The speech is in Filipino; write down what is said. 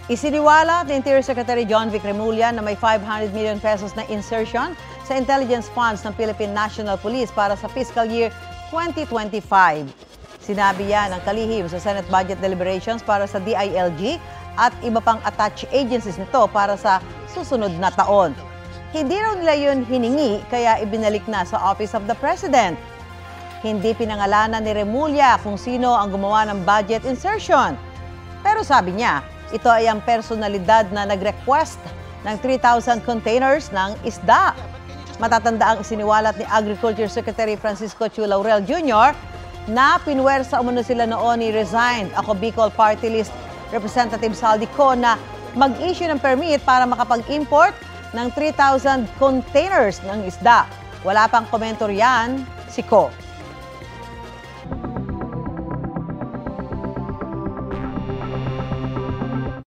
Isiniwala ni Interior Secretary John Vic Remulla na may 500 million pesos na insertion sa intelligence funds ng Philippine National Police para sa fiscal year 2025. Sinabi yan ng kalihim sa Senate Budget Deliberations para sa DILG at iba pang attached agencies nito para sa susunod na taon. Hindi raw nila yun hiningi kaya ibinalik na sa Office of the President. Hindi pinangalanan ni Remulla kung sino ang gumawa ng budget insertion. Pero sabi niya, ito ay ang personalidad na nag-request ng 3,000 containers ng isda. Matatanda ang isiniwalat ni Agriculture Secretary Francisco Chu Laurel Jr. na pinwersa umano sila noon ni resigned ako Bicol Party List Representative Saldi Co na mag-issue ng permit para makapag-import ng 3,000 containers ng isda. Wala pang komentar yan si Co.